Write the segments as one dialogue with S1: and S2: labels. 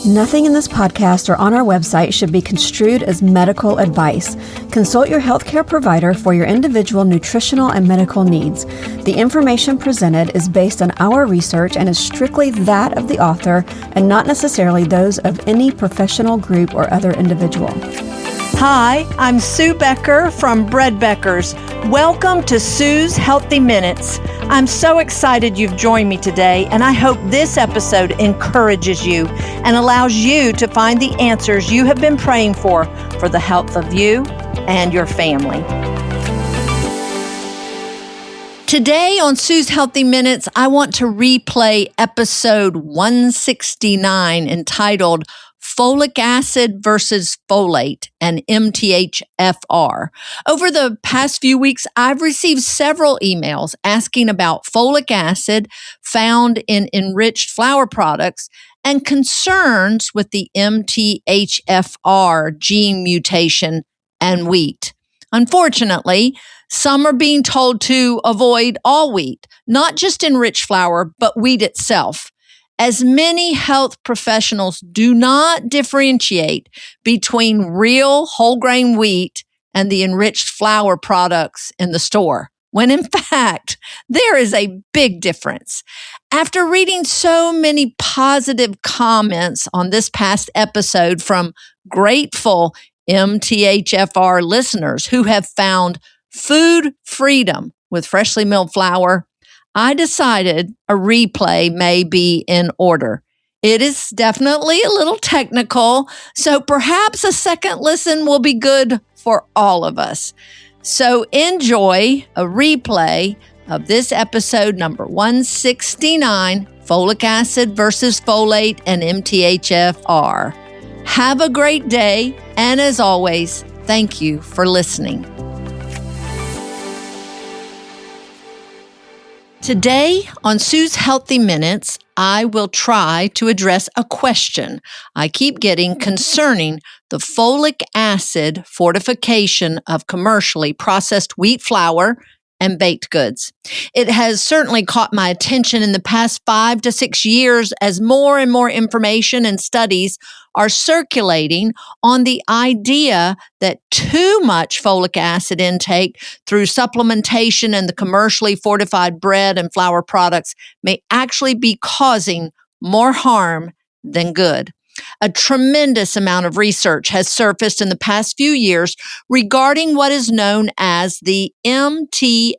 S1: Nothing in this podcast or on our website should be construed as medical advice. Consult your healthcare provider for your individual nutritional and medical needs. The information presented is based on our research and is strictly that of the author and not necessarily those of any professional group or other individual.
S2: Hi, I'm Sue Becker from Bread Beckers. Welcome to Sue's Healthy Minutes. I'm so excited you've joined me today, and I hope this episode encourages you and allows you to find the answers you have been praying for the health of you and your family. Today on Sue's Healthy Minutes, I want to replay episode 169 entitled Folic acid versus folate and MTHFR. Over the past few weeks, I've received several emails asking about folic acid found in enriched flour products and concerns with the MTHFR gene mutation and wheat. Unfortunately, some are being told to avoid all wheat, not just enriched flour, but wheat itself, as many health professionals do not differentiate between real whole grain wheat and the enriched flour products in the store, when in fact, there is a big difference. After reading so many positive comments on this past episode from grateful MTHFR listeners who have found food freedom with freshly milled flour, I decided a replay may be in order. It is definitely a little technical, so perhaps a second listen will be good for all of us. So enjoy a replay of this episode number 169, Folic acid versus folate and MTHFR. Have a great day, and as always, thank you for listening. Today on Sue's Healthy Minutes, I will try to address a question I keep getting concerning the folic acid fortification of commercially processed wheat flour and baked goods. It has certainly caught my attention in the past 5 to 6 years as more and more information and studies are circulating on the idea that too much folic acid intake through supplementation and the commercially fortified bread and flour products may actually be causing more harm than good. A tremendous amount of research has surfaced in the past few years regarding what is known as the MTHFR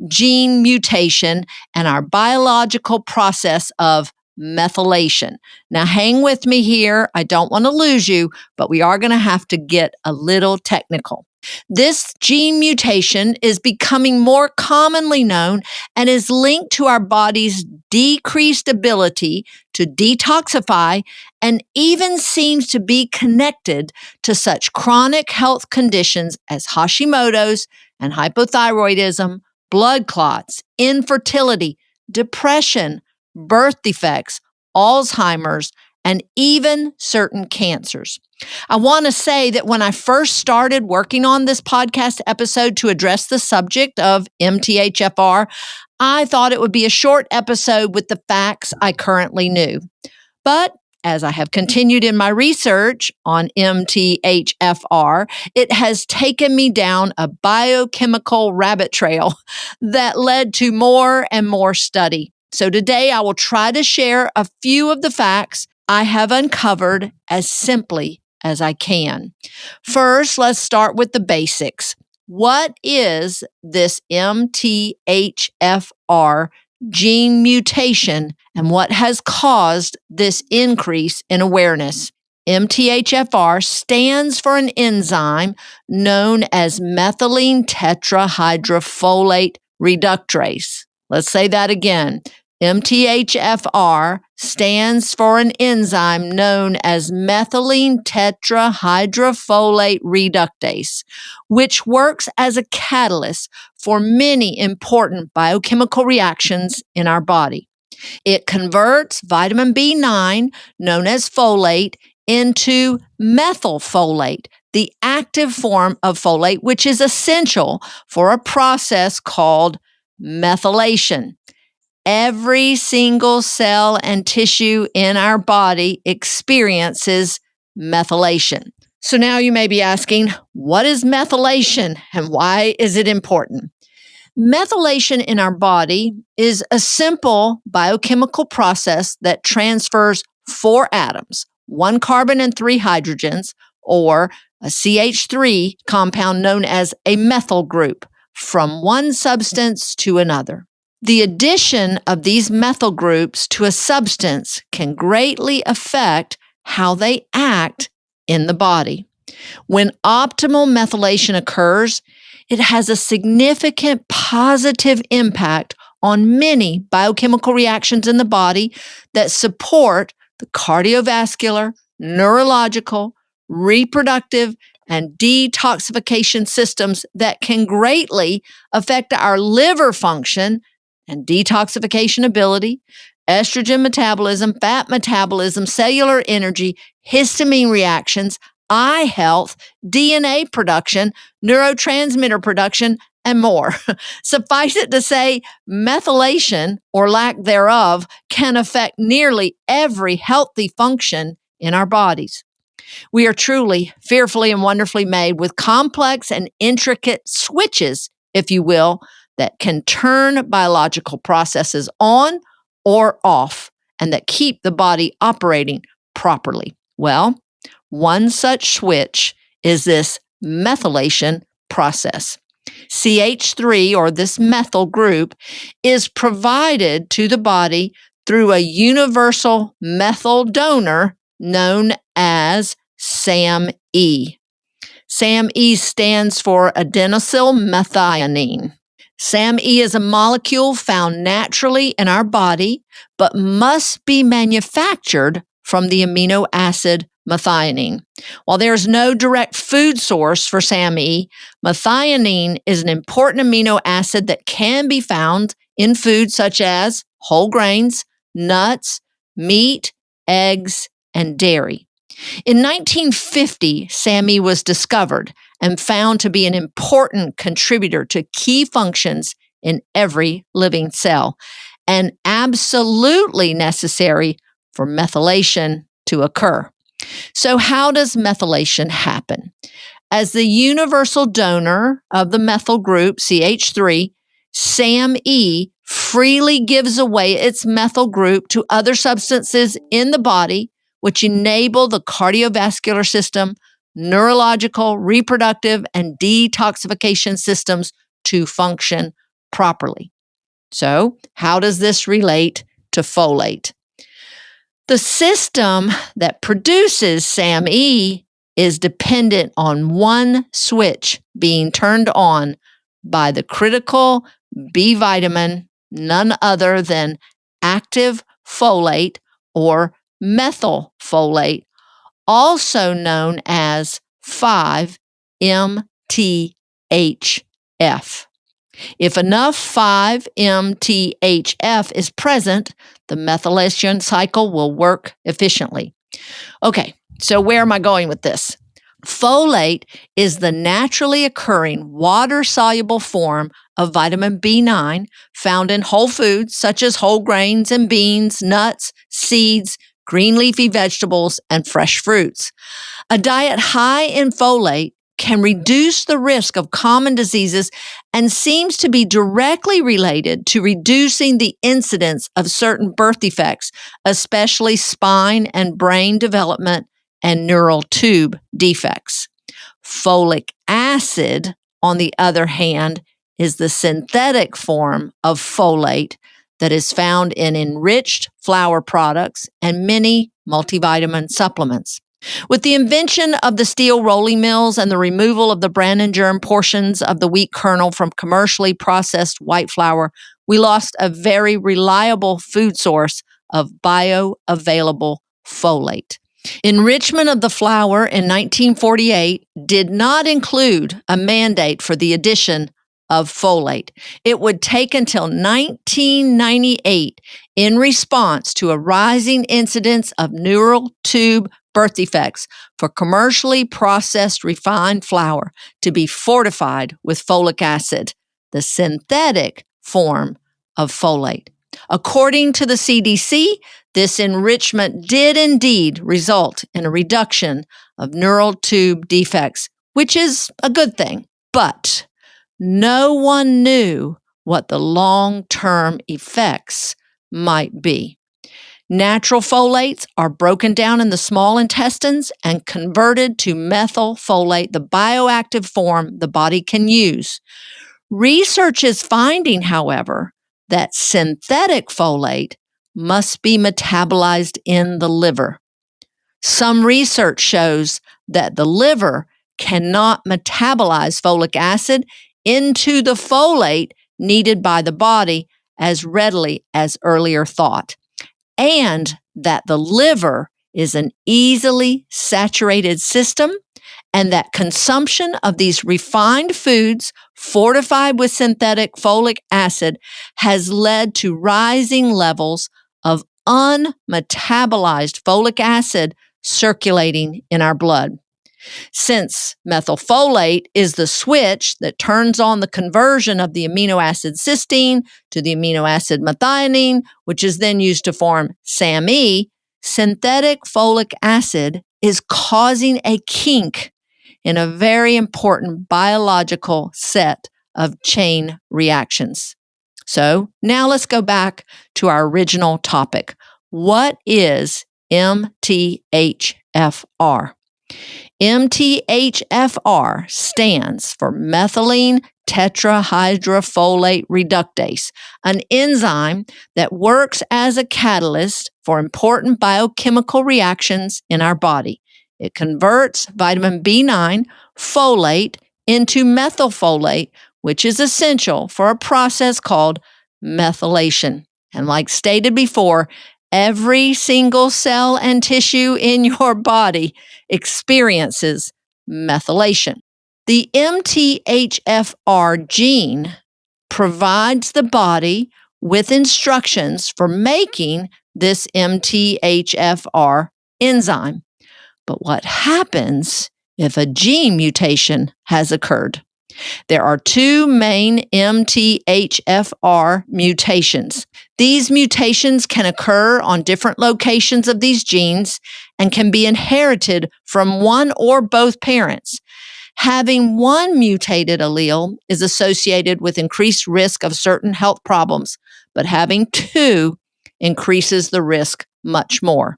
S2: gene mutation and our biological process of methylation. Now, hang with me here. I don't want to lose you, but we are going to have to get a little technical. This gene mutation is becoming more commonly known and is linked to our body's decreased ability to detoxify and even seems to be connected to such chronic health conditions as Hashimoto's and hypothyroidism, blood clots, infertility, depression, birth defects, Alzheimer's, and even certain cancers. I want to say that when I first started working on this podcast episode to address the subject of MTHFR, I thought it would be a short episode with the facts I currently knew. But as I have continued in my research on MTHFR, it has taken me down a biochemical rabbit trail that led to more and more study. So today I will try to share a few of the facts I have uncovered as simply as I can. First, let's start with the basics. What is this MTHFR gene mutation and what has caused this increase in awareness? MTHFR stands for an enzyme known as methylene tetrahydrofolate reductase. Let's say that again. MTHFR stands for an enzyme known as methylene tetrahydrofolate reductase, which works as a catalyst for many important biochemical reactions in our body. It converts vitamin B9, known as folate, into methylfolate, the active form of folate, which is essential for a process called methylation. every single cell and tissue in our body experiences methylation. So now you may be asking, what is methylation and why is it important? Methylation in our body is a simple biochemical process that transfers 4 atoms, 1 carbon and 3 hydrogens, or a CH3 compound known as a methyl group, from one substance to another. The addition of these methyl groups to a substance can greatly affect how they act in the body. When optimal methylation occurs, it has a significant positive impact on many biochemical reactions in the body that support the cardiovascular, neurological, reproductive, and detoxification systems that can greatly affect our liver function and detoxification ability, estrogen metabolism, fat metabolism, cellular energy, histamine reactions, eye health, DNA production, neurotransmitter production, and more. Suffice it to say, methylation, or lack thereof, can affect nearly every healthy function in our bodies. We are truly fearfully and wonderfully made with complex and intricate switches, if you will, that can turn biological processes on or off and that keep the body operating properly. Well, one such switch is this methylation process. CH3, or this methyl group, is provided to the body through a universal methyl donor known as SAMe. SAMe stands for adenosyl methionine. SAMe is a molecule found naturally in our body, but must be manufactured from the amino acid methionine. While there is no direct food source for SAMe, methionine is an important amino acid that can be found in foods such as whole grains, nuts, meat, eggs, and dairy. In 1950, SAMe was discovered and found to be an important contributor to key functions in every living cell, and absolutely necessary for methylation to occur. So how does methylation happen? As the universal donor of the methyl group, CH3, SAMe freely gives away its methyl group to other substances in the body, which enable the cardiovascular system, neurological, reproductive, and detoxification systems to function properly. So, how does this relate to folate? The system that produces SAMe is dependent on one switch being turned on by the critical B vitamin, none other than active folate or methylfolate, also known as 5-MTHF. If enough 5-MTHF is present, the methylation cycle will work efficiently. Okay, so where am I going with this? Folate is the naturally occurring water-soluble form of vitamin B9 found in whole foods such as whole grains and beans, nuts, seeds, green leafy vegetables, and fresh fruits. A diet high in folate can reduce the risk of common diseases and seems to be directly related to reducing the incidence of certain birth defects, especially spine and brain development and neural tube defects. Folic acid, on the other hand, is the synthetic form of folate that is found in enriched flour products and many multivitamin supplements. With the invention of the steel rolling mills and the removal of the bran and germ portions of the wheat kernel from commercially processed white flour, we lost a very reliable food source of bioavailable folate. Enrichment of the flour in 1948 did not include a mandate for the addition of folate. It would take until 1998 in response to a rising incidence of neural tube birth defects for commercially processed refined flour to be fortified with folic acid, the synthetic form of folate. According to the CDC, this enrichment did indeed result in a reduction of neural tube defects, which is a good thing. But no one knew what the long-term effects might be. Natural folates are broken down in the small intestines and converted to methylfolate, the bioactive form the body can use. Research is finding, however, that synthetic folate must be metabolized in the liver. Some research shows that the liver cannot metabolize folic acid into the folate needed by the body as readily as earlier thought, and that the liver is an easily saturated system, and that consumption of these refined foods fortified with synthetic folic acid has led to rising levels of unmetabolized folic acid circulating in our blood. Since methylfolate is the switch that turns on the conversion of the amino acid cysteine to the amino acid methionine, which is then used to form SAMe, synthetic folic acid is causing a kink in a very important biological set of chain reactions. So now let's go back to our original topic. What is MTHFR? MTHFR stands for methylene tetrahydrofolate reductase, an enzyme that works as a catalyst for important biochemical reactions in our body. It converts vitamin B9, folate, into methylfolate, which is essential for a process called methylation. And like stated before, every single cell and tissue in your body experiences methylation. The MTHFR gene provides the body with instructions for making this MTHFR enzyme. But what happens if a gene mutation has occurred? There are two main MTHFR mutations. These mutations can occur on different locations of these genes and can be inherited from one or both parents. Having one mutated allele is associated with increased risk of certain health problems, but having two increases the risk much more.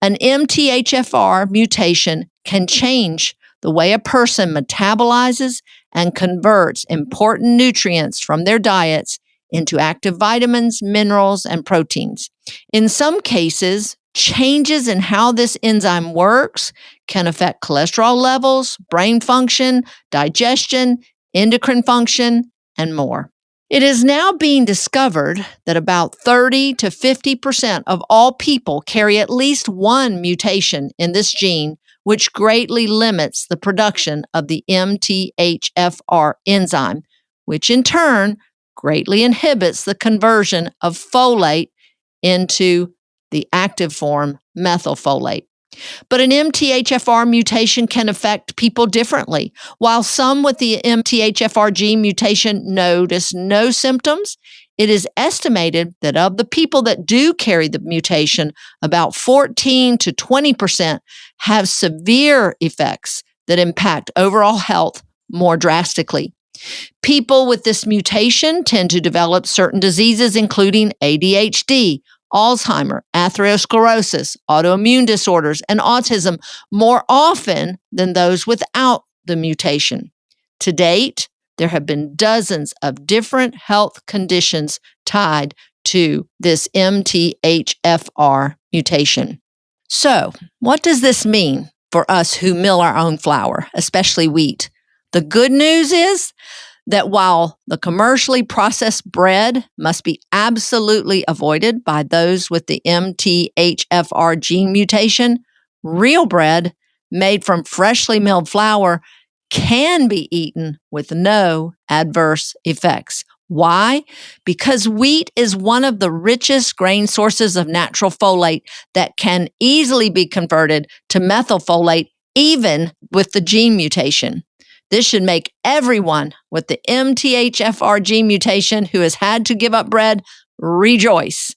S2: An MTHFR mutation can change the way a person metabolizes and converts important nutrients from their diets into active vitamins, minerals, and proteins. In some cases, changes in how this enzyme works can affect cholesterol levels, brain function, digestion, endocrine function, and more. It is now being discovered that about 30 to 50% of all people carry at least one mutation in this gene, which greatly limits the production of the MTHFR enzyme, which in turn greatly inhibits the conversion of folate into the active form methylfolate. But an MTHFR mutation can affect people differently. While some with the MTHFR gene mutation notice no symptoms, it is estimated that of the people that do carry the mutation, about 14 to 20% have severe effects that impact overall health more drastically. People with this mutation tend to develop certain diseases, including ADHD, Alzheimer, atherosclerosis, autoimmune disorders, and autism more often than those without the mutation. To date, there have been dozens of different health conditions tied to this MTHFR mutation. So, what does this mean for us who mill our own flour, especially wheat? The good news is that while the commercially processed bread must be absolutely avoided by those with the MTHFR gene mutation, real bread made from freshly milled flour can be eaten with no adverse effects. Why? Because wheat is one of the richest grain sources of natural folate that can easily be converted to methylfolate even with the gene mutation. This should make everyone with the MTHFR gene mutation who has had to give up bread rejoice.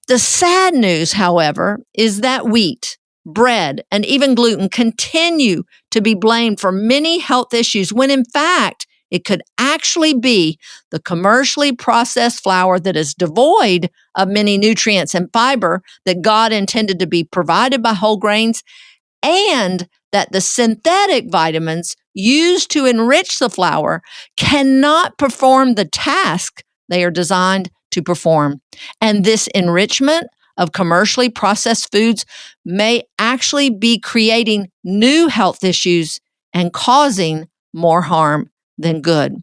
S2: The sad news, however, is that wheat, bread, and even gluten continue to be blamed for many health issues when in fact, it could actually be the commercially processed flour that is devoid of many nutrients and fiber that God intended to be provided by whole grains, and that the synthetic vitamins used to enrich the flour cannot perform the task they are designed to perform. And this enrichment of commercially processed foods may actually be creating new health issues and causing more harm than good.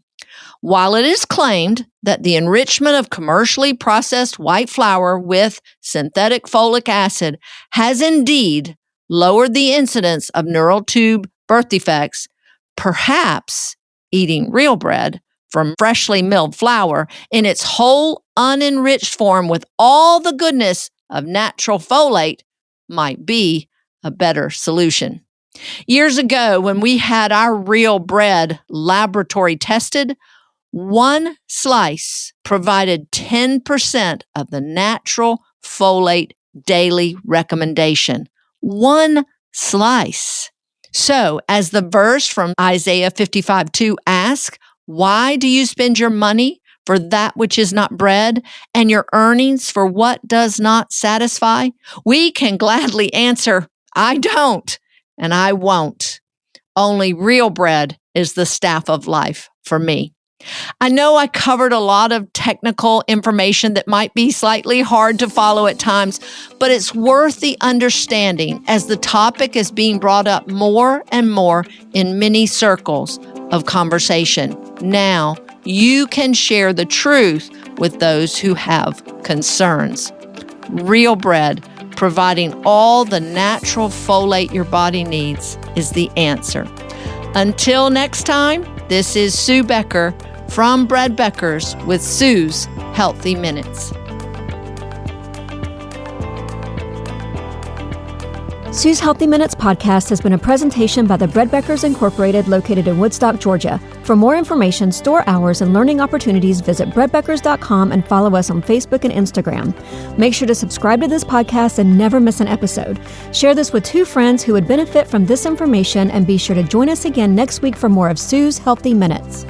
S2: While it is claimed that the enrichment of commercially processed white flour with synthetic folic acid has indeed lowered the incidence of neural tube birth defects, perhaps eating real bread from freshly milled flour in its whole unenriched form with all the goodness of natural folate might be a better solution. Years ago, when we had our real bread laboratory tested, one slice provided 10% of the natural folate daily recommendation. One slice. So, as the verse from Isaiah 55:2 asks, why do you spend your money for that which is not bread, and your earnings for what does not satisfy? We can gladly answer, I don't. And I won't. Only real bread is the staff of life for me. I know I covered a lot of technical information that might be slightly hard to follow at times, but it's worth the understanding as the topic is being brought up more and more in many circles of conversation. Now, you can share the truth with those who have concerns. Real bread, providing all the natural folate your body needs, is the answer. Until next time, this is Sue Becker from Bread Beckers with Sue's Healthy Minutes.
S1: Sue's Healthy Minutes podcast has been a presentation by the Bread Beckers Incorporated located in Woodstock, Georgia. For more information, store hours, and learning opportunities, visit breadbeckers.com and follow us on Facebook and Instagram. Make sure to subscribe to this podcast and never miss an episode. Share this with 2 friends who would benefit from this information, and be sure to join us again next week for more of Sue's Healthy Minutes.